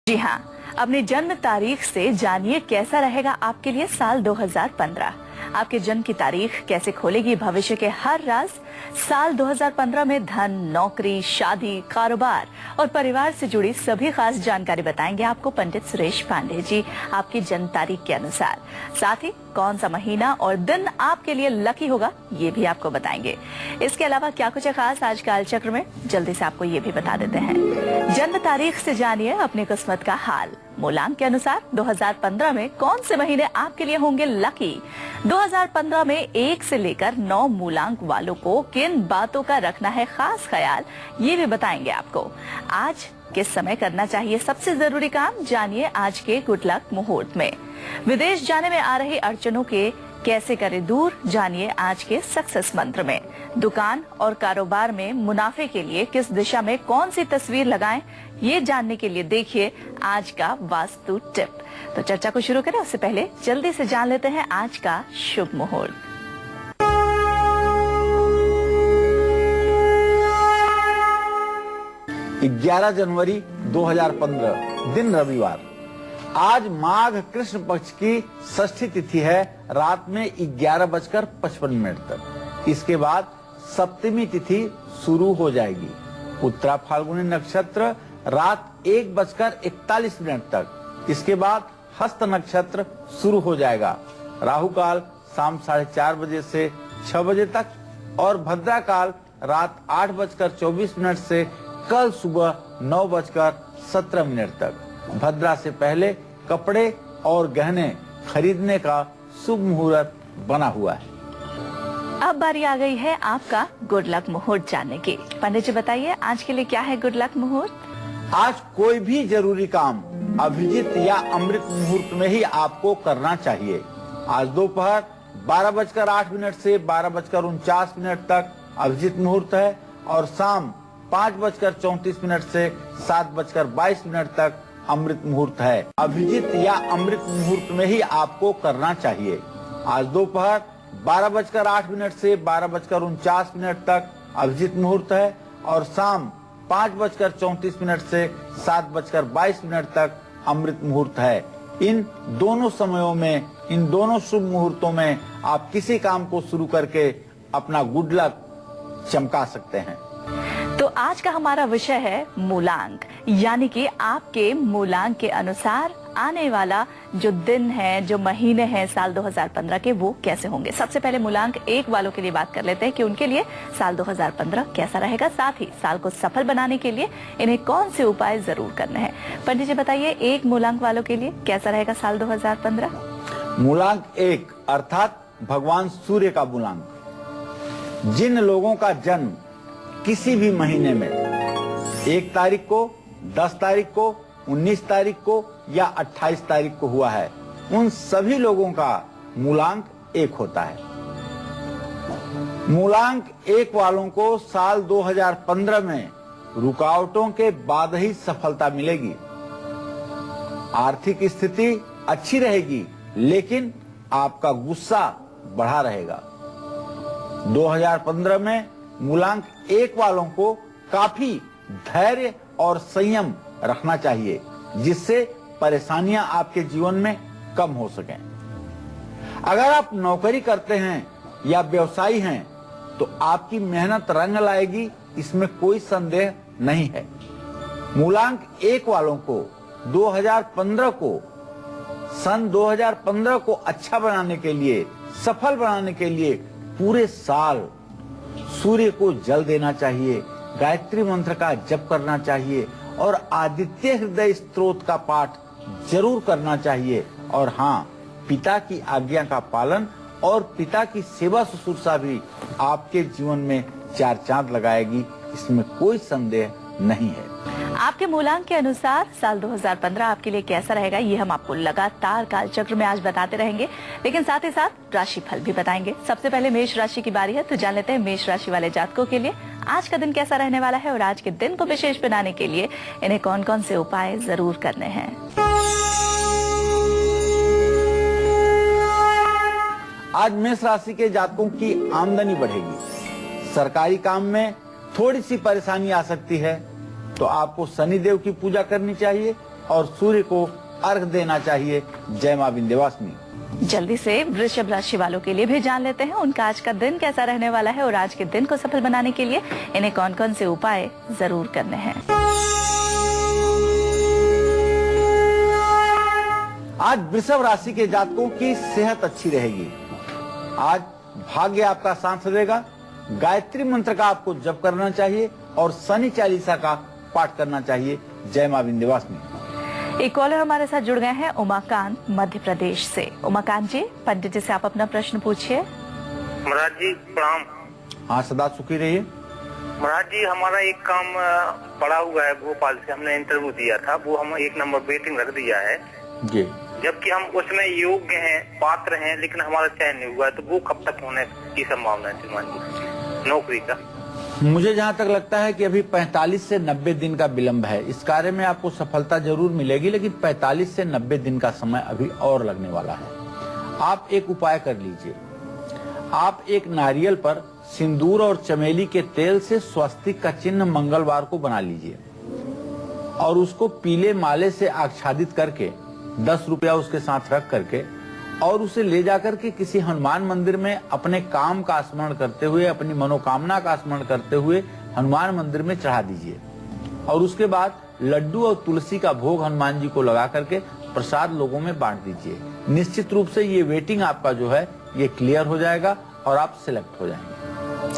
जी हाँ, अपनी जन्म तारीख से जानिए कैसा रहेगा आपके लिए साल 2015। आपके जन्म की तारीख कैसे खोलेगी भविष्य के हर राज। साल 2015 में धन, नौकरी, शादी, कारोबार और परिवार से जुड़ी सभी खास जानकारी बताएंगे आपको पंडित सुरेश पांडे जी आपकी जन्म तारीख के अनुसार। साथ ही कौन सा महीना और दिन आपके लिए लकी होगा ये भी आपको बताएंगे। इसके अलावा क्या कुछ है खास आज कालचक्र में, जल्दी से आपको ये भी बता देते हैं। जन्म तारीख से जानिए अपनी किस्मत का हाल। मूलांक के अनुसार 2015 में कौन से महीने आपके लिए होंगे लकी। 2015 में 1 से लेकर 9 मूलांक वालों को किन बातों का रखना है खास ख्याल, ये भी बताएंगे आपको। आज किस समय करना चाहिए सबसे जरूरी काम, जानिए आज के गुड लक मुहूर्त में। विदेश जाने में आ रही अड़चनों के कैसे करें दूर, जानिए आज के सक्सेस मंत्र में। दुकान और कारोबार में मुनाफे के लिए किस दिशा में कौन सी तस्वीर लगाएं, ये जानने के लिए देखिए आज का वास्तु टिप। तो चर्चा को शुरू करें उससे पहले जल्दी से जान लेते हैं आज का शुभ मुहूर्त। 11 जनवरी 2015 दिन रविवार। आज माघ कृष्ण पक्ष की षष्ठी तिथि है रात में 11:55 तक। इसके बाद सप्तमी तिथि शुरू हो जाएगी। उत्तरा फाल्गुनी नक्षत्र रात 1:41 तक। इसके बाद हस्त नक्षत्र शुरू हो जाएगा। राहु काल शाम 4:30 बजे से 6 बजे तक और भद्रा काल रात 8:24 से कल सुबह 9:17 तक। भद्रा से पहले कपड़े और गहने खरीदने का शुभ मुहूर्त बना हुआ है। अब बारी आ गई है आपका गुड लक मुहूर्त जानने की। पंडित जी बताइए आज के लिए क्या है गुड लक मुहूर्त। आज कोई भी जरूरी काम अभिजीत या अमृत मुहूर्त में ही आपको करना चाहिए। आज दोपहर 12:08 से 12:49 तक अभिजीत मुहूर्त है और शाम 5:34 से 7:22 तक अमृत मुहूर्त है। अभिजीत या अमृत मुहूर्त में ही आपको करना चाहिए। आज दोपहर 12:08 से 12:49 तक अभिजीत मुहूर्त है और शाम 5:34 से 7:22 तक अमृत मुहूर्त है। इन दोनों समयों में, इन दोनों शुभ मुहूर्तों में आप किसी काम को शुरू करके अपना गुड लक चमका सकते हैं। तो आज का हमारा विषय है मूलांक, यानी कि आपके मूलांक के अनुसार आने वाला जो दिन है, जो महीने हैं साल 2015 के, वो कैसे होंगे। सबसे पहले मूलांक 1 वालों के लिए बात कर लेते हैं कि उनके लिए साल 2015 कैसा रहेगा। साथ ही साल को सफल बनाने के लिए इन्हें कौन से उपाय जरूर करने हैं। पंडित जी बताइए 1 मूलांक वालों के लिए कैसा रहेगा साल 2015। मूलांक 1 अर्थात भगवान सूर्य का मूलांक। जिन लोगों का जन्म किसी भी महीने में 1 तारीख को, 10 तारीख को, 19 तारीख को या 28 तारीख को हुआ है, उन सभी लोगों का मूलांक 1 होता है। मूलांक 1 वालों को साल 2015 में रुकावटों के बाद ही सफलता मिलेगी। आर्थिक स्थिति अच्छी रहेगी लेकिन आपका गुस्सा बढ़ा रहेगा। 2015 में मूलांक 1 वालों को काफी धैर्य और संयम रखना चाहिए जिससे परेशानियां आपके जीवन में कम हो सकें। अगर आप नौकरी करते हैं या व्यवसायी हैं तो आपकी मेहनत रंग लाएगी, इसमें कोई संदेह नहीं है। मूलांक 1 वालों को 2015 को सन 2015 को अच्छा बनाने के लिए, सफल बनाने के लिए पूरे साल सूर्य को जल देना चाहिए, गायत्री मंत्र का जप करना चाहिए और आदित्य हृदय स्तोत्र का पाठ जरूर करना चाहिए। और हाँ, पिता की आज्ञा का पालन और पिता की सेवा शुश्रूषा भी आपके जीवन में 4 चांद लगाएगी, इसमें कोई संदेह नहीं है। आपके मूलांक के अनुसार साल 2015 आपके लिए कैसा रहेगा ये हम आपको लगातार कालचक्र में आज बताते रहेंगे, लेकिन साथ ही साथ राशिफल भी बताएंगे। सबसे पहले मेष राशि की बारी है, तो जान लेते हैं मेष राशि वाले जातकों के लिए आज का दिन कैसा रहने वाला है और आज के दिन को विशेष बनाने के लिए इन्हें कौन कौन से उपाय जरूर करने हैं। आज मेष राशि के जातकों की आमदनी बढ़ेगी। सरकारी काम में थोड़ी सी परेशानी आ सकती है तो आपको शनिदेव की पूजा करनी चाहिए और सूर्य को अर्घ देना चाहिए। जय मां विंध्यवासिनी। जल्दी से वृषभ राशि वालों के लिए भी जान लेते हैं उनका आज का दिन कैसा रहने वाला है और आज के दिन को सफल बनाने के लिए इन्हें कौन कौन से उपाय जरूर करने हैं। आज वृषभ राशि के जातकों की सेहत अच्छी रहेगी। आज भाग्य आपका साथ देगा। गायत्री मंत्र का आपको जप करना चाहिए और शनि चालीसा का पाठ करना चाहिए। जय मां विंध्यवासिनी। एक कॉलर हमारे साथ जुड़ गए हैं, उमाकांत मध्य प्रदेश से। उमाकांत जी, पंडित जी से आप अपना प्रश्न पूछिए। महाराज जी प्रणाम। हाँ, सदा सुखी रहिए। महाराज जी, हमारा एक काम पड़ा हुआ है भोपाल से, हमने इंटरव्यू दिया था, वो हम 1 नंबर वेटिंग रख दिया है जी। जबकि हम उसमें योग्य हैं, पात्र हैं, लेकिन हमारा चयन नहीं हुआ है, तो वो कब तक होने की संभावना है श्रीमान जी नौकरी का? मुझे जहाँ तक लगता है कि अभी 45 से 90 दिन का विलंब है। इस कार्य में आपको सफलता जरूर मिलेगी, लेकिन 45 से 90 दिन का समय अभी और लगने वाला है। आप एक उपाय कर लीजिए। आप एक नारियल पर सिंदूर और चमेली के तेल से स्वस्तिक का चिन्ह मंगलवार को बना लीजिए और उसको पीले माले से आच्छादित करके 10 रुपया उसके साथ रख करके और उसे ले जाकर के किसी हनुमान मंदिर में अपने काम का स्मरण करते हुए, अपनी मनोकामना का स्मरण करते हुए हनुमान मंदिर में चढ़ा दीजिए और उसके बाद लड्डू और तुलसी का भोग हनुमान जी को लगा करके प्रसाद लोगों में बांट दीजिए। निश्चित रूप से ये वेटिंग आपका जो है ये क्लियर हो जाएगा और आप सिलेक्ट हो जाएंगे।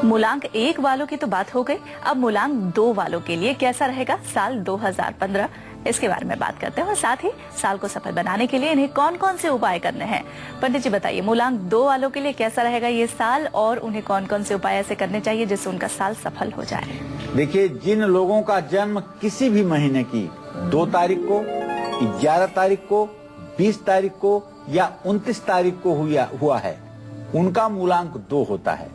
मूलांक 1 वालों की तो बात हो गई, अब मूलांक 2 वालों के लिए कैसा रहेगा साल 2015, इसके बारे में बात करते हैं और साथ ही साल को सफल बनाने के लिए इन्हें कौन कौन से उपाय करने हैं। पंडित जी बताइए, मूलांक 2 वालों के लिए कैसा रहेगा ये साल और उन्हें कौन कौन से उपाय ऐसे करने चाहिए जिससे उनका साल सफल हो जाए। देखिए, जिन लोगों का जन्म किसी भी महीने की 2 तारीख को, 11 तारीख को, 20 तारीख को या 29 तारीख को हुआ है, उनका मूलांक 2 होता है।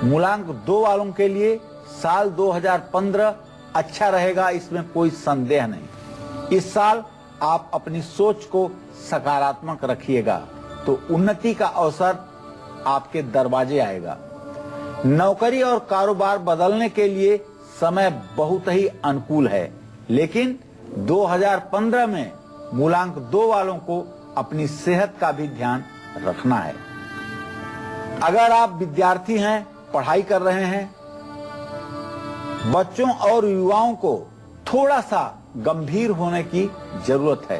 मूलांक 2 वालों के लिए साल 2015 अच्छा रहेगा, इसमें कोई संदेह नहीं। इस साल आप अपनी सोच को सकारात्मक रखिएगा तो उन्नति का अवसर आपके दरवाजे आएगा। नौकरी और कारोबार बदलने के लिए समय बहुत ही अनुकूल है, लेकिन 2015 में मूलांक 2 वालों को अपनी सेहत का भी ध्यान रखना है। अगर आप विद्यार्थी हैं, पढ़ाई कर रहे हैं, बच्चों और युवाओं को थोड़ा सा गंभीर होने की जरूरत है।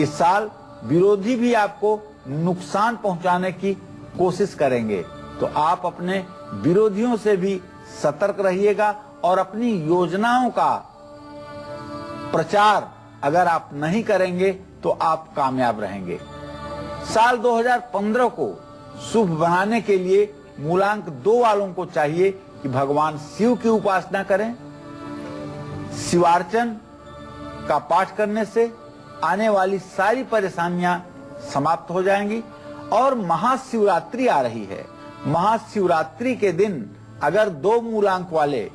इस साल विरोधी भी आपको नुकसान पहुंचाने की कोशिश करेंगे, तो आप अपने विरोधियों से भी सतर्क रहिएगा और अपनी योजनाओं का प्रचार अगर आप नहीं करेंगे तो आप कामयाब रहेंगे। साल 2015 को शुभ बनाने के लिए मूलांक 2 वालों को चाहिए कि भगवान शिव की उपासना करें। शिवार्चन का पाठ करने से आने वाली सारी परेशानियां समाप्त हो जाएंगी। और महाशिवरात्रि आ रही है। महाशिवरात्रि के दिन अगर 2 मूलांक वाले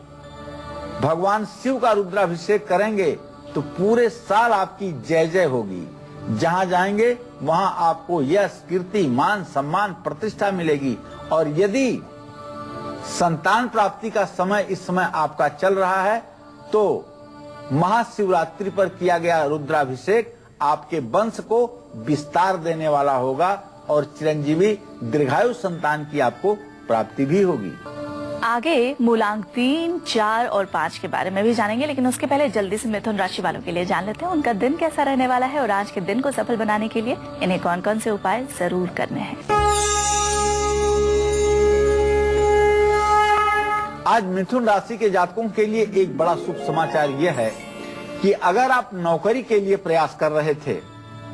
भगवान शिव का रुद्राभिषेक करेंगे तो पूरे साल आपकी जय जय होगी। जहां जाएंगे वहां आपको यश, कीर्ति, मान, सम्मान, प्रतिष्ठा मिलेगी। और यदि संतान प्राप्ति का समय इस समय आपका चल रहा है तो महाशिवरात्रि पर किया गया रुद्राभिषेक आपके वंश को विस्तार देने वाला होगा और चिरंजीवी दीर्घायु संतान की आपको प्राप्ति भी होगी। आगे मूलांक 3, 4 और 5 के बारे में भी जानेंगे, लेकिन उसके पहले जल्दी से मिथुन राशि वालों के लिए जान लेते हैं उनका दिन कैसा रहने वाला है और आज के दिन को सफल बनाने के लिए इन्हें कौन कौन से उपाय जरूर करने हैं। आज मिथुन राशि के जातकों के लिए एक बड़ा शुभ समाचार यह है कि अगर आप नौकरी के लिए प्रयास कर रहे थे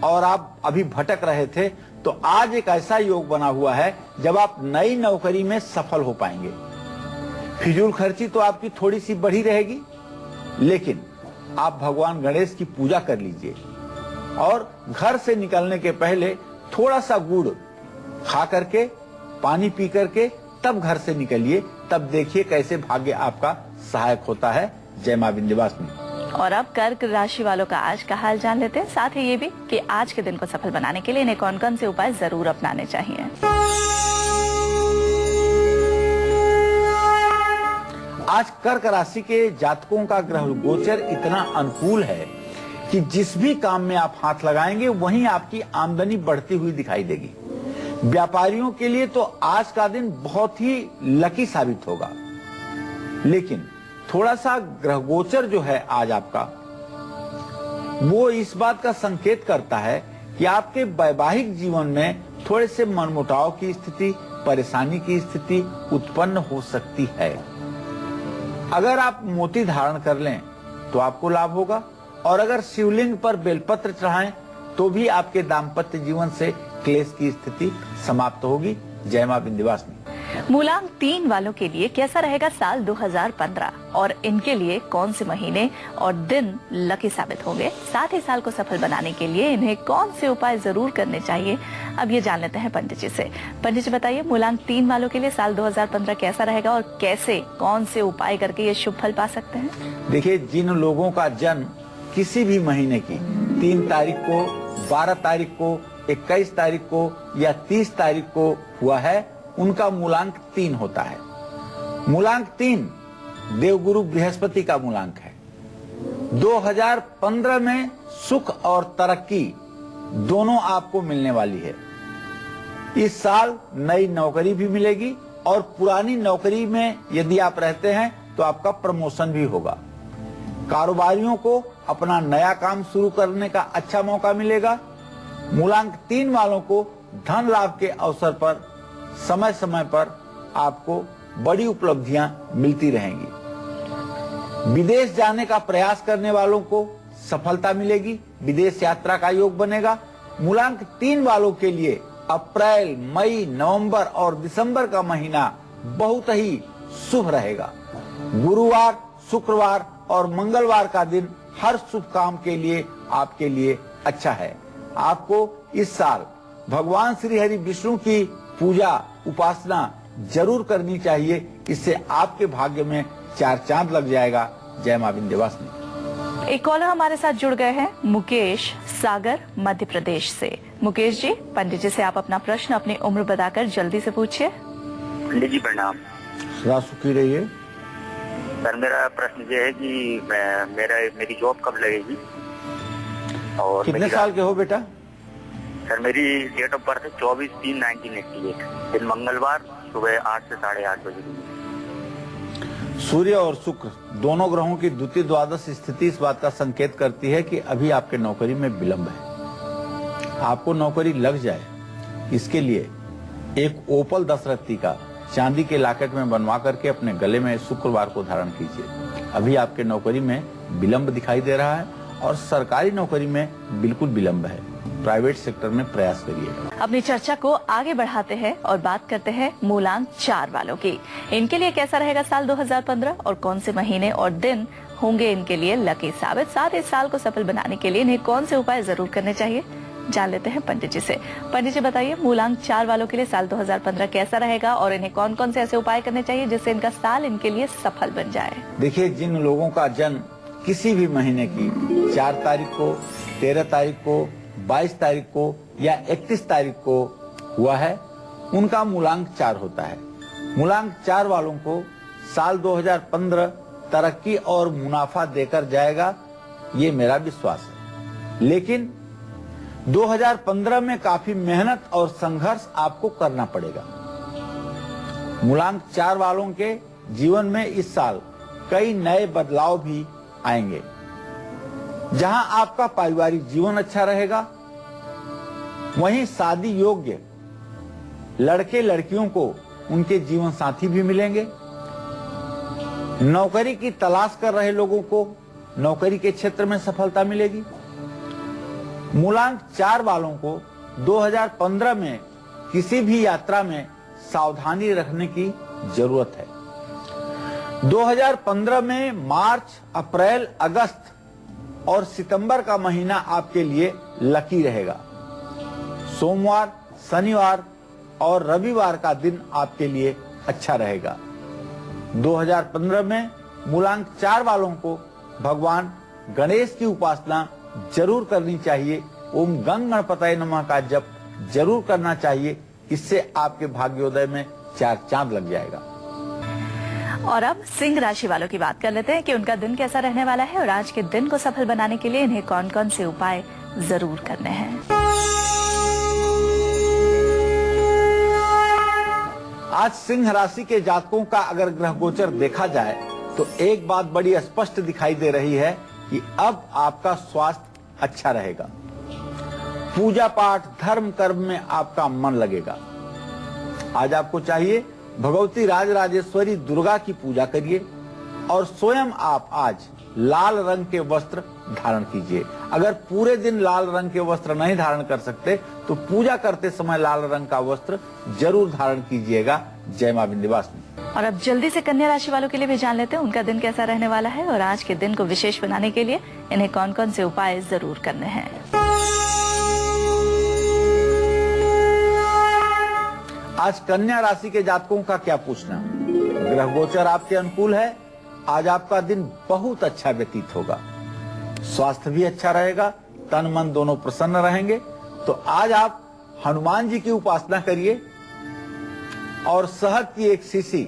और आप अभी भटक रहे थे तो आज एक ऐसा योग बना हुआ है जब आप नई नौकरी में सफल हो पाएंगे। फिजूल खर्ची तो आपकी थोड़ी सी बढ़ी रहेगी, लेकिन आप भगवान गणेश की पूजा कर लीजिए और घर से निकलने के पहले थोड़ा सा गुड़ खा करके, पानी पी करके तब घर से निकलिए। तब देखिए कैसे भाग्य आपका सहायक होता है। जय मां विंध्यवासिनी। और अब कर्क राशि वालों का आज का हाल जान लेते हैं, साथ ही ये भी कि आज के दिन को सफल बनाने के लिए इन्हें कौन कौन से उपाय जरूर अपनाने चाहिए। आज कर्क राशि के जातकों का ग्रह गोचर इतना अनुकूल है कि जिस भी काम में आप हाथ लगाएंगे वहीं आपकी आमदनी बढ़ती हुई दिखाई देगी। व्यापारियों के लिए तो आज का दिन बहुत ही लकी साबित होगा, लेकिन थोड़ा सा ग्रह गोचर जो है आज आपका, वो इस बात का संकेत करता है कि आपके वैवाहिक जीवन में थोड़े से मनमुटाव की स्थिति, परेशानी की स्थिति उत्पन्न हो सकती है। अगर आप मोती धारण कर लें तो आपको लाभ होगा, और अगर शिवलिंग पर बेलपत्र चढ़ाएं तो भी आपके दाम्पत्य जीवन से क्लेश की स्थिति समाप्त होगी। जय मां विंध्यवासिनी। मूलांक 3 वालों के लिए कैसा रहेगा साल 2015 और इनके लिए कौन से महीने और दिन लकी साबित होंगे, साथ ही साल को सफल बनाने के लिए इन्हें कौन से उपाय जरूर करने चाहिए, अब ये जान लेते हैं पंडित जी से। पंडित जी बताइए, मूलांक 3 वालों के लिए साल 2015 कैसा रहेगा और कैसे कौन से उपाय करके ये शुभ फल पा सकते हैं? देखिए, जिन लोगों का जन्म किसी भी महीने की 3 तारीख को, 12 तारीख को, 21 तारीख को या 30 तारीख को हुआ है, उनका मूलांक 3 होता है। मूलांक 3 देवगुरु बृहस्पति का मूलांक है। 2015 में सुख और तरक्की दोनों आपको मिलने वाली है। इस साल नई नौकरी भी मिलेगी और पुरानी नौकरी में यदि आप रहते हैं तो आपका प्रमोशन भी होगा। कारोबारियों को अपना नया काम शुरू करने का अच्छा मौका मिलेगा। मूलांक 3 वालों को धन लाभ के अवसर पर समय समय पर आपको बड़ी उपलब्धियां मिलती रहेंगी। विदेश जाने का प्रयास करने वालों को सफलता मिलेगी, विदेश यात्रा का योग बनेगा। मूलांक 3 वालों के लिए अप्रैल, मई, नवंबर और दिसंबर का महीना बहुत ही शुभ रहेगा। गुरुवार, शुक्रवार और मंगलवार का दिन हर शुभ काम के लिए आपके लिए अच्छा है। आपको इस साल भगवान श्री हरि विष्णु की पूजा, उपासना जरूर करनी चाहिए। इससे आपके भाग्य में 4 चांद लग जाएगा। जय मां विंध्यवासिनी। एक कॉलर हमारे साथ जुड़ गए हैं, मुकेश सागर मध्य प्रदेश से। मुकेश जी, पंडित जी से आप अपना प्रश्न, अपनी उम्र बताकर जल्दी से पूछिए। पंडित जी प्रणाम। सदा सुखी रहिए। सर, मेरा प्रश्न ये है कि मेरी जॉब कब लगेगी और कितने साल के हो बेटा? सर, मेरी डेट ऑफ बर्थ है 24/3/1988, दिन मंगलवार, सुबह 8 से 8:30 बजे। सूर्य और शुक्र दोनों ग्रहों की द्वितीय द्वादश स्थिति इस बात का संकेत करती है कि अभी आपके नौकरी में विलंब है। आपको नौकरी लग जाए, इसके लिए एक ओपल 10 रत्ती का चांदी के लॉकेट में बनवा करके अपने गले में शुक्रवार को धारण कीजिए। अभी आपके नौकरी में विलंब दिखाई दे रहा है और सरकारी नौकरी में बिल्कुल विलंब है। प्राइवेट सेक्टर में प्रयास करिए। अपनी चर्चा को आगे बढ़ाते हैं और बात करते हैं मूलांक 4 वालों की। इनके लिए कैसा रहेगा साल 2015 और कौन से महीने और दिन होंगे इनके लिए लकी साबित, साथ ही साल को सफल बनाने के लिए इन्हें कौन से उपाय जरूर करने चाहिए, जान लेते हैं पंडित जी से। पंडित जी बताइए, मूलांक 4 वालों के लिए साल 2015 कैसा रहेगा और इन्हें कौन कौन से ऐसे उपाय करने चाहिए जिससे इनका साल इनके लिए सफल बन जाए? देखिए, जिन लोगों का जन्म किसी भी महीने की 4 तारीख को, 13 तारीख को, 22 तारीख को या 31 तारीख को हुआ है, उनका मूलांक 4 होता है। मूलांक 4 वालों को साल 2015 तरक्की और मुनाफा देकर जाएगा, ये मेरा विश्वास है। लेकिन 2015 में काफी मेहनत और संघर्ष आपको करना पड़ेगा। मूलांक 4 वालों के जीवन में इस साल कई नए बदलाव भी आएंगे। जहां आपका पारिवारिक जीवन अच्छा रहेगा, वहीं शादी योग्य लड़के लड़कियों को उनके जीवन साथी भी मिलेंगे। नौकरी की तलाश कर रहे लोगों को नौकरी के क्षेत्र में सफलता मिलेगी। मूलांक 4 वालों को 2015 में किसी भी यात्रा में सावधानी रखने की जरूरत है। 2015 में मार्च, अप्रैल, अगस्त और सितंबर का महीना आपके लिए लकी रहेगा। सोमवार, शनिवार और रविवार का दिन आपके लिए अच्छा रहेगा। 2015 में मूलांक 4 वालों को भगवान गणेश की उपासना जरूर करनी चाहिए। ओम गंग गणपतये नमः का जप जरूर करना चाहिए। इससे आपके भाग्योदय में 4 चांद लग जाएगा। और अब सिंह राशि वालों की बात कर लेते हैं कि उनका दिन कैसा रहने वाला है और आज के दिन को सफल बनाने के लिए इन्हें कौन कौन से उपाय जरूर करने हैं। आज सिंह राशि के जातकों का अगर ग्रह गोचर देखा जाए तो एक बात बड़ी स्पष्ट दिखाई दे रही है कि अब आपका स्वास्थ्य अच्छा रहेगा। पूजा पाठ धर्म कर्म में आपका मन लगेगा। आज आपको चाहिए भगवती राजराजेश्वरी दुर्गा की पूजा करिए और स्वयं आप आज लाल रंग के वस्त्र धारण कीजिए। अगर पूरे दिन लाल रंग के वस्त्र नहीं धारण कर सकते तो पूजा करते समय लाल रंग का वस्त्र जरूर धारण कीजिएगा। जय मां विंध्यवासिनी। और अब जल्दी से कन्या राशि वालों के लिए भी जान लेते हैं उनका दिन कैसा रहने वाला है और आज के दिन को विशेष बनाने के लिए इन्हें कौन कौन से उपाय जरूर करने हैं। आज कन्या राशि के जातकों का क्या पूछना। ग्रह गोचर आपके अनुकूल है। आज आपका दिन बहुत अच्छा व्यतीत होगा। स्वास्थ्य भी अच्छा रहेगा, तन मन दोनों प्रसन्न रहेंगे। तो आज आप हनुमान जी की उपासना करिए और शहद की एक शीशी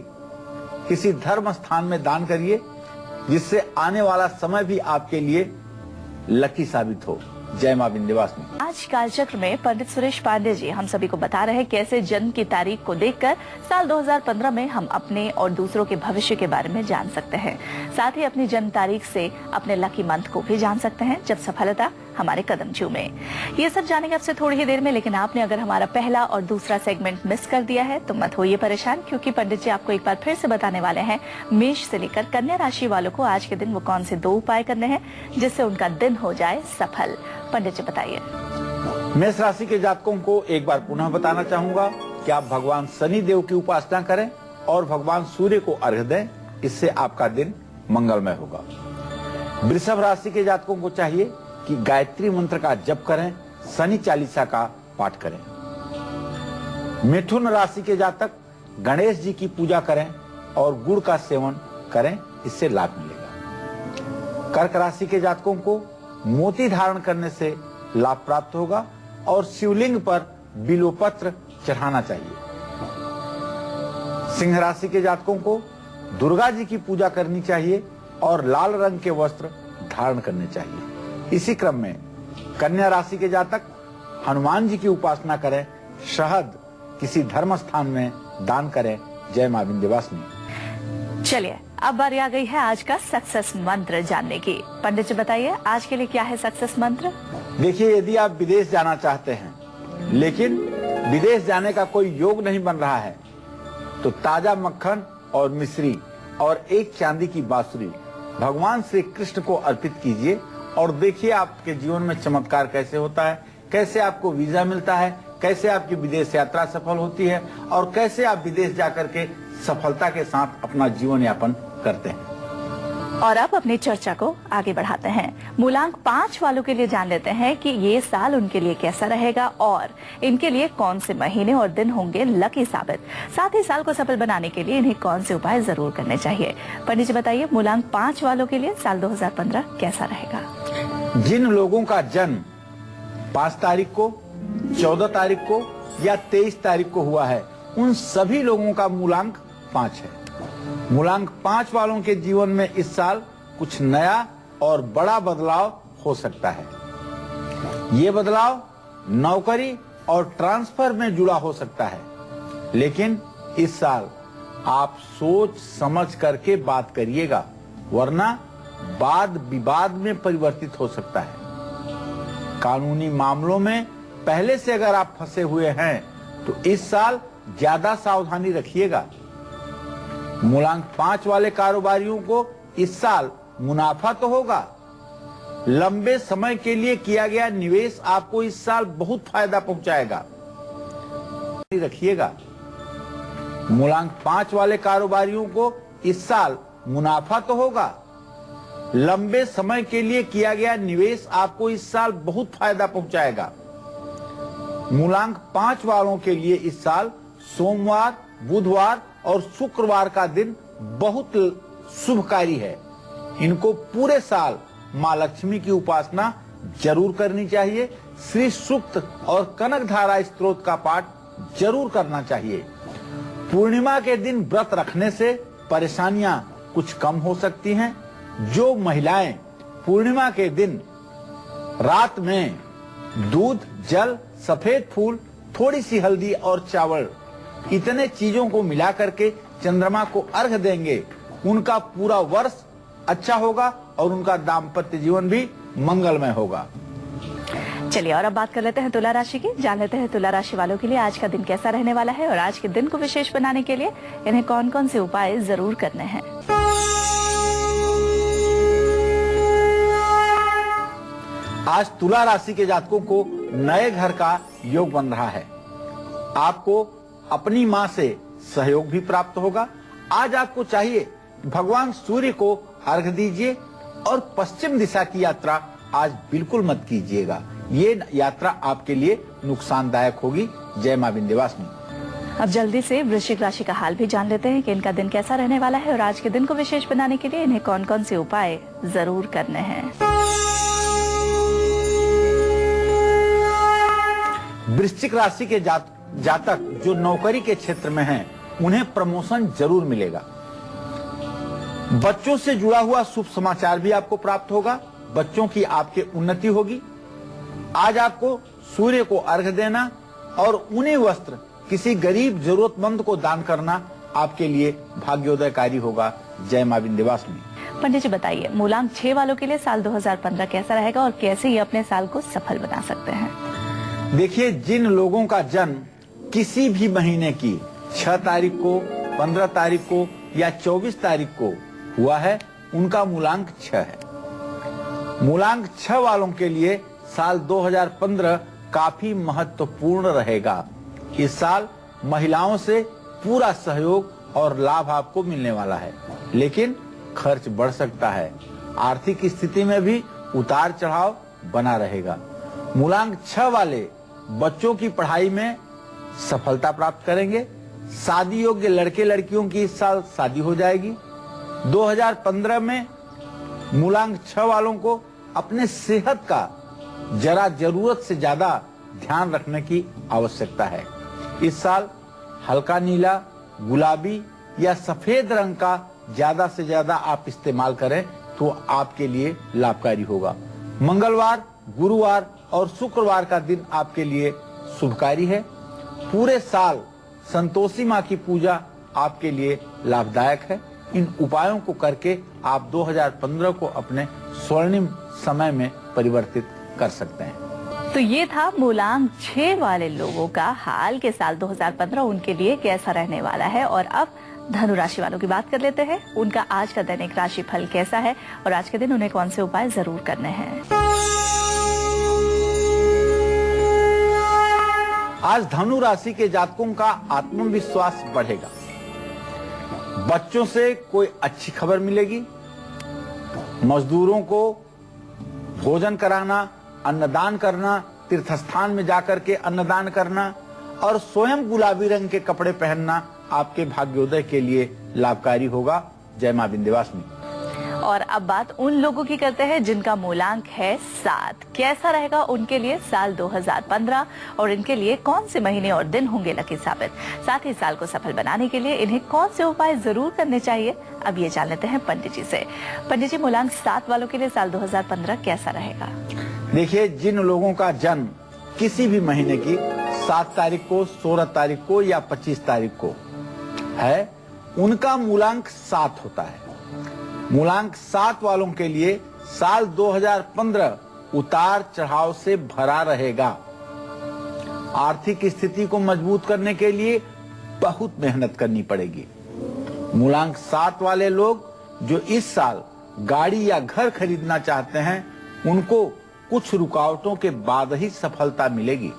किसी धर्म स्थान में दान करिए, जिससे आने वाला समय भी आपके लिए लकी साबित हो। जय मां विंध्यवासिनी। आज कालचक्र में पंडित सुरेश पांडे जी हम सभी को बता रहे हैं कैसे जन्म की तारीख को देखकर साल 2015 में हम अपने और दूसरों के भविष्य के बारे में जान सकते हैं। साथ ही अपनी जन्म तारीख से अपने लकी मंथ को भी जान सकते हैं जब सफलता हमारे कदम चूमे। ये सब जानेंगे आपसे थोड़ी ही देर में, लेकिन आपने अगर हमारा पहला और दूसरा सेगमेंट मिस कर दिया है तो मत होइए परेशान, क्योंकि पंडित जी आपको एक बार फिर से बताने वाले हैं मेष से लेकर कन्या राशि वालों को आज के दिन वो कौन से 2 उपाय करने हैं जिससे उनका दिन हो जाए सफल। पंडित जी बताइए। मेष राशि के जातकों को एक बार पुनः बताना चाहूंगा कि आप भगवान शनि देव की उपासना करें और भगवान सूर्य को अर्घ्य दें। इससे आपका दिन मंगलमय होगा। वृषभ राशि के जातकों को चाहिए कि गायत्री मंत्र का जप करें, शनि चालीसा का पाठ करें। मिथुन राशि के जातक गणेश जी की पूजा करें और गुड़ का सेवन करें, इससे लाभ मिलेगा। कर्क राशि के जातकों को मोती धारण करने से लाभ प्राप्त होगा और शिवलिंग पर बिल्वपत्र चढ़ाना चाहिए। सिंह राशि के जातकों को दुर्गा जी की पूजा करनी चाहिए और लाल रंग के वस्त्र धारण करने चाहिए। इसी क्रम में कन्या राशि के जातक हनुमान जी की उपासना करें, शहद किसी धर्म स्थान में दान करें। जय मां विंध्यवासिनी। चलिए अब बारी आ गई है आज का सक्सेस मंत्र जानने की। पंडित जी बताइए आज के लिए क्या है सक्सेस मंत्र। देखिए, यदि आप विदेश जाना चाहते हैं लेकिन विदेश जाने का कोई योग नहीं बन रहा है तो ताजा मक्खन और मिश्री और एक चांदी की बांसुरी भगवान श्री कृष्ण को अर्पित कीजिए और देखिए आपके जीवन में चमत्कार कैसे होता है, कैसे आपको वीजा मिलता है, कैसे आपकी विदेश यात्रा सफल होती है और कैसे आप विदेश जाकर के सफलता के साथ अपना जीवन यापन करते हैं। और अब अपनी चर्चा को आगे बढ़ाते हैं। मूलांक 5 वालों के लिए जान लेते हैं कि ये साल उनके लिए कैसा रहेगा और इनके लिए कौन से महीने और दिन होंगे लकी साबित। साथ ही साल को सफल बनाने के लिए इन्हें कौन से उपाय जरूर करने चाहिए। पंडित जी बताइए मूलांक 5 वालों के लिए साल 2015 कैसा रहेगा। जिन लोगों का जन्म 5 तारीख को, 14 तारीख को या 23 तारीख को हुआ है उन सभी लोगों का मूलांक 5 है। मूलांक 5 वालों के जीवन में इस साल कुछ नया और बड़ा बदलाव हो सकता है। ये बदलाव नौकरी और ट्रांसफर में जुड़ा हो सकता है, लेकिन इस साल आप सोच समझ करके बात करिएगा, वरना वाद विवाद में परिवर्तित हो सकता है। कानूनी मामलों में पहले से अगर आप फंसे हुए हैं तो इस साल ज्यादा सावधानी रखिएगा। मूलांक 5 वाले कारोबारियों को इस साल मुनाफा तो होगा, लंबे समय के लिए किया गया निवेश आपको इस साल बहुत फायदा पहुंचाएगा। रखिएगा। मूलांक 5 वाले कारोबारियों को इस साल मुनाफा तो होगा, लंबे समय के लिए किया गया निवेश आपको इस साल बहुत फायदा पहुंचाएगा। मूलांक 5 वालों के लिए इस साल सोमवार, बुधवार और शुक्रवार का दिन बहुत शुभकारी है। इनको पूरे साल मां लक्ष्मी की उपासना जरूर करनी चाहिए। श्री सूक्त और कनकधारा स्तोत्र का पाठ जरूर करना चाहिए। पूर्णिमा के दिन व्रत रखने से परेशानियां कुछ कम हो सकती हैं। जो महिलाएं पूर्णिमा के दिन रात में दूध, जल, सफेद फूल, थोड़ी सी हल्दी और चावल, इतने चीजों को मिला करके चंद्रमा को अर्घ देंगे, उनका पूरा वर्ष अच्छा होगा और उनका दाम्पत्य जीवन भी मंगलमय होगा। चलिए और अब बात कर लेते हैं तुला राशि की। जान लेते हैं तुला राशि वालों के लिए आज का दिन कैसा रहने वाला है और आज के दिन को विशेष बनाने के लिए इन्हें कौन कौन से उपाय जरूर करने हैं। आज तुला राशि के जातकों को नए घर का योग बन रहा है। आपको अपनी मां से सहयोग भी प्राप्त होगा। आज आपको चाहिए भगवान सूर्य को अर्घ दीजिए और पश्चिम दिशा की यात्रा आज बिल्कुल मत कीजिएगा। ये यात्रा आपके लिए नुकसानदायक होगी। जय मां विंध्यवासिनी। अब जल्दी से वृश्चिक राशि का हाल भी जान लेते हैं कि इनका दिन कैसा रहने वाला है और आज के दिन को विशेष बनाने के लिए इन्हें कौन कौन से उपाय जरूर करने हैं। वृश्चिक राशि के जातक जो नौकरी के क्षेत्र में हैं, उन्हें प्रमोशन जरूर मिलेगा। बच्चों से जुड़ा हुआ शुभ समाचार भी आपको प्राप्त होगा। बच्चों की आपके उन्नति होगी। आज आपको सूर्य को अर्घ देना और ऊनी वस्त्र किसी गरीब जरूरतमंद को दान करना आपके लिए भाग्योदयकारी होगा। जय मां विंध्यवासिनी। पंडित जी बताइए, मूलांक 6 वालों के लिए साल 2015 कैसा रहेगा और कैसे ये अपने साल को सफल बना सकते हैं। देखिए, जिन लोगों का जन्म किसी भी महीने की 6 तारीख को, 15 तारीख को या 24 तारीख को हुआ है, उनका मूलांक 6 है। मूलांक 6 वालों के लिए साल 2015 काफी महत्वपूर्ण रहेगा। इस साल महिलाओं से पूरा सहयोग और लाभ आपको मिलने वाला है, लेकिन खर्च बढ़ सकता है। आर्थिक स्थिति में भी उतार चढ़ाव बना रहेगा। मूलांक 6 वाले बच्चों की पढ़ाई में सफलता प्राप्त करेंगे। शादी योग्य लड़के लड़कियों की इस साल शादी हो जाएगी। 2015 में मूलांक 6 वालों को अपने सेहत का जरा जरूरत से ज्यादा ध्यान रखने की आवश्यकता है। इस साल हल्का नीला, गुलाबी या सफेद रंग का ज्यादा से ज्यादा आप इस्तेमाल करें तो आपके लिए लाभकारी होगा। मंगलवार, गुरुवार और शुक्रवार का दिन आपके लिए शुभकारी है। पूरे साल संतोषी माँ की पूजा आपके लिए लाभदायक है। इन उपायों को करके आप 2015 को अपने स्वर्णिम समय में परिवर्तित कर सकते हैं। तो ये था मूलांक 6 वाले लोगों का हाल के साल 2015 उनके लिए कैसा रहने वाला है। और अब धनु राशि वालों की बात कर लेते हैं। उनका आज का दैनिक राशि फल कैसा है और आज के दिन उन्हें कौन से उपाय जरूर करने हैं। आज धनु राशि के जातकों का आत्मविश्वास बढ़ेगा। बच्चों से कोई अच्छी खबर मिलेगी। मजदूरों को भोजन कराना, अन्नदान करना, तीर्थस्थान में जाकर के अन्नदान करना और स्वयं गुलाबी रंग के कपड़े पहनना आपके भाग्योदय के लिए लाभकारी होगा। जय मां विंध्यवासिनी। और अब बात उन लोगों की करते हैं जिनका मूलांक है 7। कैसा रहेगा उनके लिए साल 2015 और इनके लिए कौन से महीने और दिन होंगे लकी साबित। साथ ही साल को सफल बनाने के लिए इन्हें कौन से उपाय जरूर करने चाहिए, अब ये जान लेते हैं पंडित जी से। पंडित जी, मूलांक 7 वालों के लिए साल 2015 कैसा रहेगा। देखिए, जिन लोगों का जन्म किसी भी महीने की 7 तारीख को, 16 तारीख को या 25 तारीख को है, उनका मूलांक 7 होता है। मूलांक 7 वालों के लिए साल 2015 उतार चढ़ाव से भरा रहेगा। आर्थिक स्थिति को मजबूत करने के लिए बहुत मेहनत करनी पड़ेगी। मूलांक 7 वाले लोग जो इस साल गाड़ी या घर खरीदना चाहते हैं, उनको कुछ रुकावटों के बाद ही सफलता मिलेगी।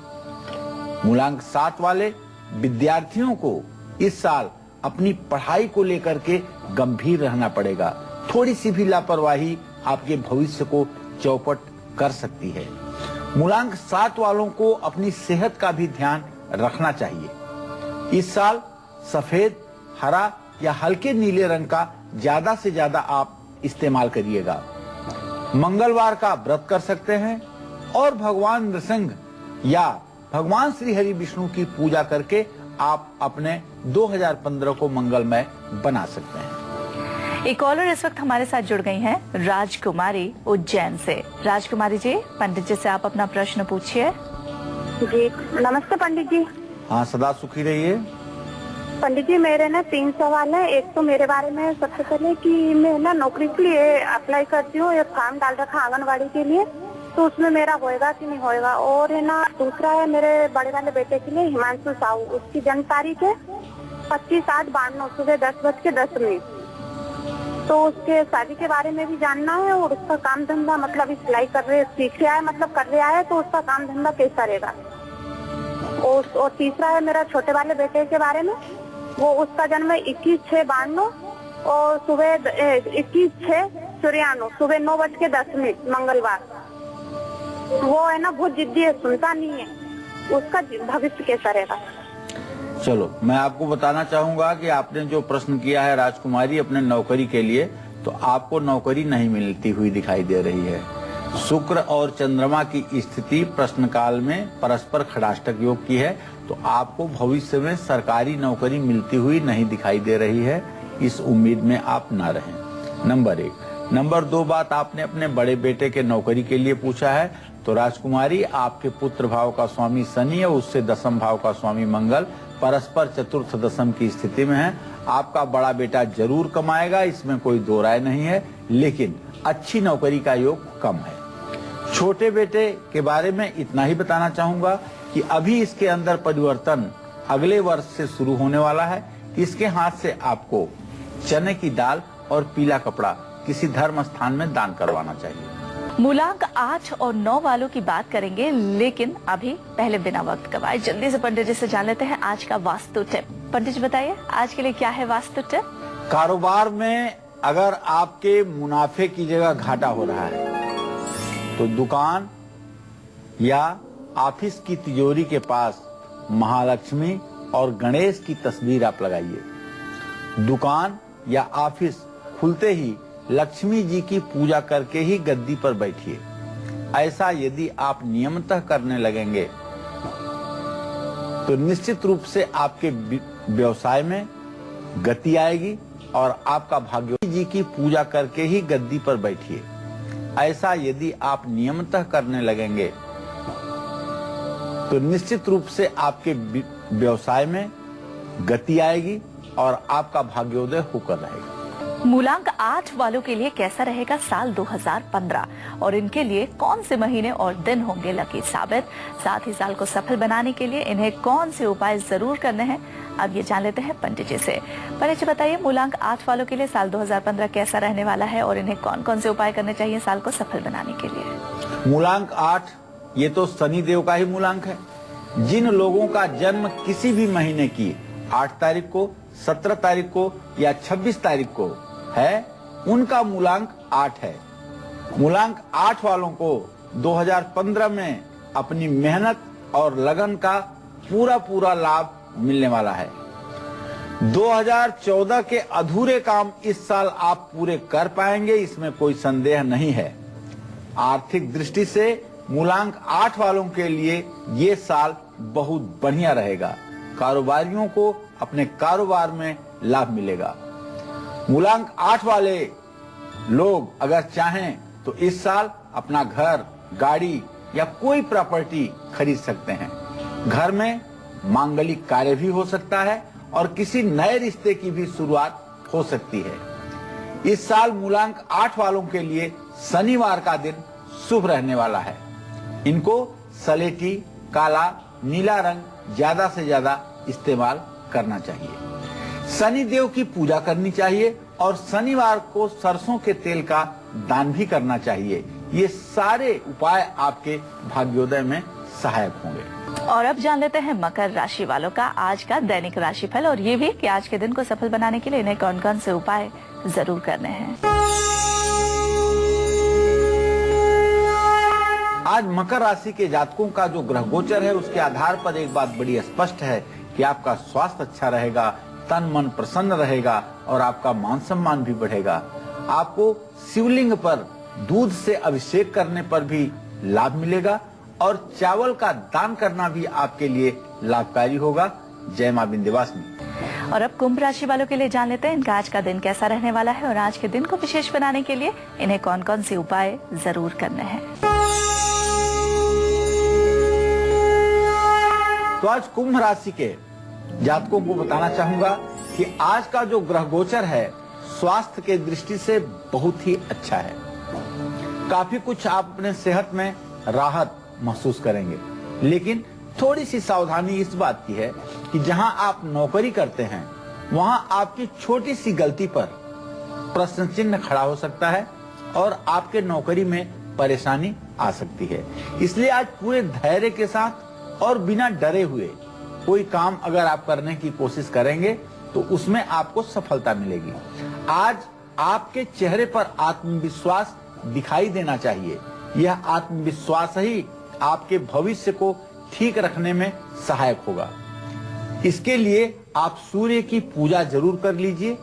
मूलांक 7 वाले विद्यार्थियों को इस साल अपनी पढ़ाई को लेकर के गंभीर रहना पड़ेगा। थोड़ी सी भी लापरवाही आपके भविष्य को चौपट कर सकती है। मूलांक 7 वालों को अपनी सेहत का भी ध्यान रखना चाहिए। इस साल सफेद, हरा या हल्के नीले रंग का ज्यादा से ज्यादा आप इस्तेमाल करिएगा। मंगलवार का व्रत कर सकते हैं और भगवान नृसिंह या भगवान श्री हरि विष्णु की पूजा करके आप अपने 2015 को मंगलमय बना सकते हैं। एक कॉलर इस वक्त हमारे साथ जुड़ गई हैं, राजकुमारी उज्जैन से। राजकुमारी जी, पंडित जी से आप अपना प्रश्न पूछिए। जी नमस्ते पंडित जी। हाँ, सदा सुखी रहिए। पंडित जी मेरे ना 3 सवाल है। एक तो मेरे बारे में सबसे पहले कि मैं ना नौकरी के लिए अप्लाई करती हूँ, एक फॉर्म डाल रखा आंगनबाड़ी के लिए, तो उसमें मेरा होएगा कि नहीं होएगा। और है ना दूसरा है मेरे बड़े वाले बेटे के लिए हिमांशु साहू, उसकी जन्म तारीख है 25/8/92 सुबह 10:10। तो उसके शादी के बारे में भी जानना है और उसका काम धंधा, मतलब सिलाई सीख रहा है, मतलब कर रहा है, तो उसका काम धंधा कैसा रहेगा। और तीसरा है मेरा छोटे वाले बेटे के बारे में, वो उसका जन्म है 21/6/92 और सुबह 21/6/94 सुबह 9:10 मंगलवार। वो है ना बहुत जिद्दी है, सुनता नहीं है, उसका भविष्य कैसा रहेगा। चलो, मैं आपको बताना चाहूंगा कि आपने जो प्रश्न किया है राजकुमारी अपने नौकरी के लिए, तो आपको नौकरी नहीं मिलती हुई दिखाई दे रही है। शुक्र और चंद्रमा की स्थिति प्रश्न काल में परस्पर खड़ाष्टक योग की है, तो आपको भविष्य में सरकारी नौकरी मिलती हुई नहीं दिखाई दे रही है। इस उम्मीद में आप ना रहें। नंबर 1। नंबर 2 बात आपने अपने बड़े बेटे के नौकरी के लिए पूछा है, तो राजकुमारी आपके पुत्र भाव का स्वामी शनि और उससे दशम भाव का स्वामी मंगल परस्पर चतुर्थ दशम की स्थिति में है। आपका बड़ा बेटा जरूर कमाएगा, इसमें कोई दो राय नहीं है, लेकिन अच्छी नौकरी का योग कम है। छोटे बेटे के बारे में इतना ही बताना चाहूंगा कि अभी इसके अंदर परिवर्तन अगले वर्ष से शुरू होने वाला है। इसके हाथ से आपको चने की दाल और पीला कपड़ा किसी धर्म स्थान में दान करवाना चाहिए। मूलांक 8 और 9 वालों की बात करेंगे, लेकिन अभी पहले बिना वक्त गवाए जल्दी से पंडित जी से जान लेते हैं आज का वास्तु टिप। पंडित जी बताइए आज के लिए क्या है वास्तु टिप। कारोबार में अगर आपके मुनाफे की जगह घाटा हो रहा है, तो दुकान या ऑफिस की तिजोरी के पास महालक्ष्मी और गणेश की तस्वीर आप लगाइए। दुकान या ऑफिस खुलते ही लक्ष्मी जी की पूजा करके ही गद्दी पर बैठिए। ऐसा यदि आप नियमितः करने लगेंगे तो निश्चित रूप से आपके व्यवसाय में गति आएगी और आपका भाग्य जी की पूजा करके ही गद्दी पर बैठिए। ऐसा यदि आप नियमितः करने लगेंगे तो निश्चित रूप से आपके व्यवसाय में गति आएगी और आपका भाग्योदय होकर रहेगा। मूलांक 8 वालों के लिए कैसा रहेगा साल 2015 और इनके लिए कौन से महीने और दिन होंगे लकी साबित, साथ ही साल को सफल बनाने के लिए इन्हें कौन से उपाय जरूर करने हैं, अब ये जान लेते हैं पंडित जी से। पंडित जी बताइए मूलांक 8 वालों के लिए साल 2015 कैसा रहने वाला है और इन्हें कौन कौन से उपाय करने चाहिए साल को सफल बनाने के लिए। मूलांक 8 ये तो शनि देव का ही मूलांक है। जिन लोगों का जन्म किसी भी महीने की 8 तारीख को, 17 तारीख को या 26 तारीख को है, उनका मूलांक 8 है। मूलांक 8 वालों को 2015 में अपनी मेहनत और लगन का पूरा लाभ मिलने वाला है। 2014 के अधूरे काम इस साल आप पूरे कर पाएंगे, इसमें कोई संदेह नहीं है। आर्थिक दृष्टि से मूलांक 8 वालों के लिए ये साल बहुत बढ़िया रहेगा। कारोबारियों को अपने कारोबार में लाभ मिलेगा। मूलांक 8 वाले लोग अगर चाहें तो इस साल अपना घर, गाड़ी या कोई प्रॉपर्टी खरीद सकते हैं। घर में मांगलिक कार्य भी हो सकता है और किसी नए रिश्ते की भी शुरुआत हो सकती है। इस साल मूलांक 8 वालों के लिए शनिवार का दिन शुभ रहने वाला है। इनको सलेटी, काला, नीला रंग ज्यादा से ज्यादा इस्तेमाल करना चाहिए। शनि देव की पूजा करनी चाहिए और शनिवार को सरसों के तेल का दान भी करना चाहिए। ये सारे उपाय आपके भाग्योदय में सहायक होंगे। और अब जान लेते हैं मकर राशि वालों का आज का दैनिक राशिफल और ये भी कि आज के दिन को सफल बनाने के लिए इन्हें कौन कौन से उपाय जरूर करने हैं। आज मकर राशि के जातकों का जो ग्रह गोचर है उसके आधार पर एक बात बड़ी स्पष्ट है कि आपका स्वास्थ्य अच्छा रहेगा, तन मन प्रसन्न रहेगा और आपका मान सम्मान भी बढ़ेगा। आपको शिवलिंग पर दूध से अभिषेक करने पर भी लाभ मिलेगा और चावल का दान करना भी आपके लिए लाभकारी होगा। जय मां विंध्यवासिनी। और अब कुंभ राशि वालों के लिए जान लेते हैं इनका आज का दिन कैसा रहने वाला है और आज के दिन को विशेष बनाने के लिए इन्हें कौन कौन से उपाय जरूर करने हैं। तो आज कुंभ राशि के जातकों को बताना चाहूंगा कि आज का जो ग्रह गोचर है स्वास्थ्य के दृष्टि से बहुत ही अच्छा है। काफी कुछ आप अपने सेहत में राहत महसूस करेंगे, लेकिन थोड़ी सी सावधानी इस बात की है कि जहां आप नौकरी करते हैं वहां आपकी छोटी सी गलती पर प्रश्न चिन्ह खड़ा हो सकता है और आपके नौकरी में परेशानी आ सकती है। इसलिए आज पूरे धैर्य के साथ और बिना डरे हुए कोई काम अगर आप करने की कोशिश करेंगे तो उसमें आपको सफलता मिलेगी। आज आपके चेहरे पर आत्मविश्वास दिखाई देना चाहिए। यह आत्मविश्वास ही आपके भविष्य को ठीक रखने में सहायक होगा। इसके लिए आप सूर्य की पूजा जरूर कर लीजिए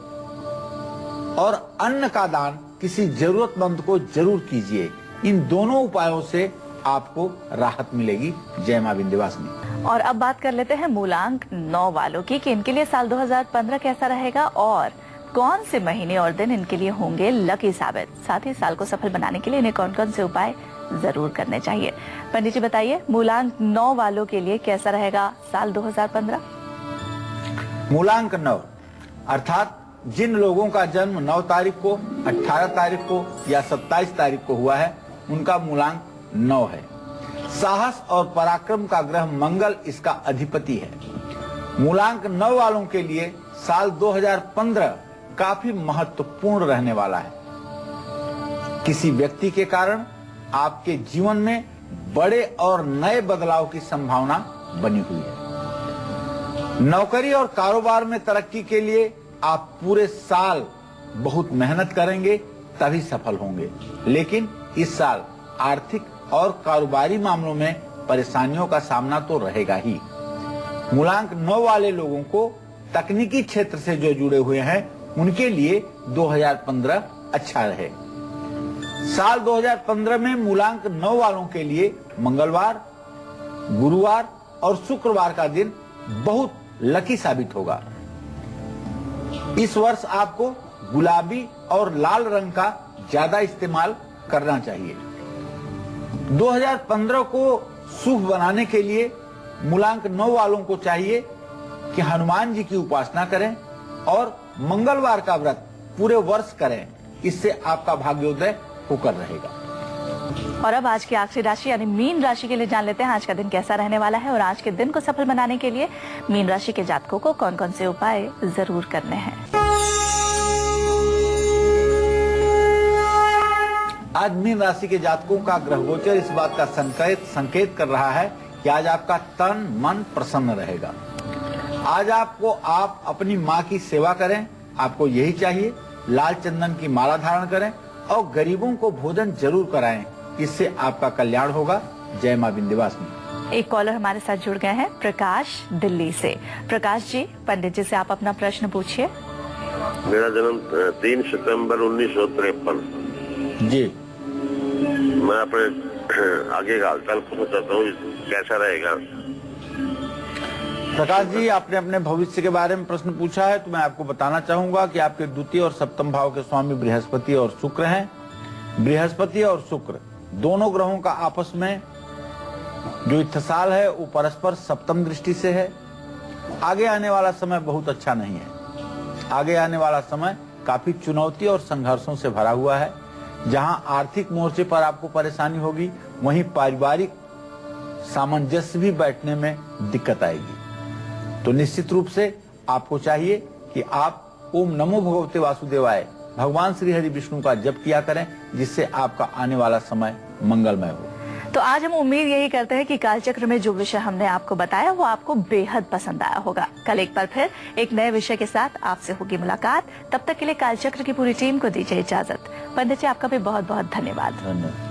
और अन्न का दान किसी जरूरतमंद को जरूर कीजिए। इन दोनों उपायों से आपको राहत मिलेगी। जय मां विंध्यवासिनी। और अब बात कर लेते हैं मूलांक 9 वालों की कि इनके लिए साल 2015 कैसा रहेगा और कौन से महीने और दिन इनके लिए होंगे लकी साबित। साथ ही साल को सफल बनाने के लिए इन्हें कौन कौन से उपाय जरूर करने चाहिए। पंडित जी बताइए, मूलांक 9 वालों के लिए कैसा रहेगा साल 2015? मूलांक 9 अर्थात जिन लोगों का जन्म 9 तारीख को, 18 तारीख को या 27 तारीख को हुआ है उनका मूलांक 9 है। साहस और पराक्रम का ग्रह मंगल इसका अधिपति है। मूलांक 9 वालों के लिए साल 2015 काफी महत्वपूर्ण रहने वाला है। किसी व्यक्ति के कारण आपके जीवन में बड़े और नए बदलाव की संभावना बनी हुई है। नौकरी और कारोबार में तरक्की के लिए आप पूरे साल बहुत मेहनत करेंगे तभी सफल होंगे, लेकिन इस साल आर्थिक और कारोबारी मामलों में परेशानियों का सामना तो रहेगा ही। मूलांक 9 वाले लोगों को तकनीकी क्षेत्र से जो जुड़े हुए हैं उनके लिए 2015 अच्छा रहे। साल 2015 में मूलांक 9 वालों के लिए मंगलवार, गुरुवार और शुक्रवार का दिन बहुत लकी साबित होगा। इस वर्ष आपको गुलाबी और लाल रंग का ज्यादा इस्तेमाल करना चाहिए। 2015 को शुभ बनाने के लिए मूलांक 9 वालों को चाहिए कि हनुमान जी की उपासना करें और मंगलवार का व्रत पूरे वर्ष करें। इससे आपका भाग्योदय होकर रहेगा। और अब आज की आखिरी राशि यानी मीन राशि के लिए जान लेते हैं आज का दिन कैसा रहने वाला है और आज के दिन को सफल बनाने के लिए मीन राशि के जातकों को कौन कौन से उपाय जरूर करने हैं। आज मीन राशि के जातकों का ग्रह गोचर इस बात का संकेत कर रहा है कि आज आपका तन मन प्रसन्न रहेगा। आज आप अपनी माँ की सेवा करें, आपको यही चाहिए। लाल चंदन की माला धारण करें और गरीबों को भोजन जरूर कराएं, इससे आपका कल्याण होगा। जय मां विंध्यवासिनी। एक कॉलर हमारे साथ जुड़ गए हैं, प्रकाश दिल्ली से। प्रकाश जी, पंडित जी से आप अपना प्रश्न पूछिए। मेरा जन्म 3 सितंबर 1953। जी, मैं अपने आगे का हालचाल पूछना चाहता हूँ, कैसा रहेगा? प्रकाश जी, आपने अपने भविष्य के बारे में प्रश्न पूछा है तो मैं आपको बताना चाहूंगा कि आपके द्वितीय और सप्तम भाव के स्वामी बृहस्पति और शुक्र हैं। बृहस्पति और शुक्र दोनों ग्रहों का आपस में जो इत्तेसाल है वो परस्पर सप्तम दृष्टि से है। आगे आने वाला समय बहुत अच्छा नहीं है। आगे आने वाला समय काफी चुनौती और संघर्षों से भरा हुआ है। जहां आर्थिक मोर्चे पर आपको परेशानी होगी, वहीं पारिवारिक सामंजस्य भी बैठने में दिक्कत आएगी। तो निश्चित रूप से आपको चाहिए कि आप ओम नमो भगवते वासुदेवाय भगवान श्री हरि विष्णु का जप किया करें, जिससे आपका आने वाला समय मंगलमय हो। तो आज हम उम्मीद यही करते हैं कि कालचक्र में जो विषय हमने आपको बताया वो आपको बेहद पसंद आया होगा। कल एक बार फिर एक नए विषय के साथ आपसे होगी मुलाकात। तब तक के लिए कालचक्र की पूरी टीम को दीजिए इजाजत। पंडित जी, आपका भी बहुत बहुत धन्यवाद।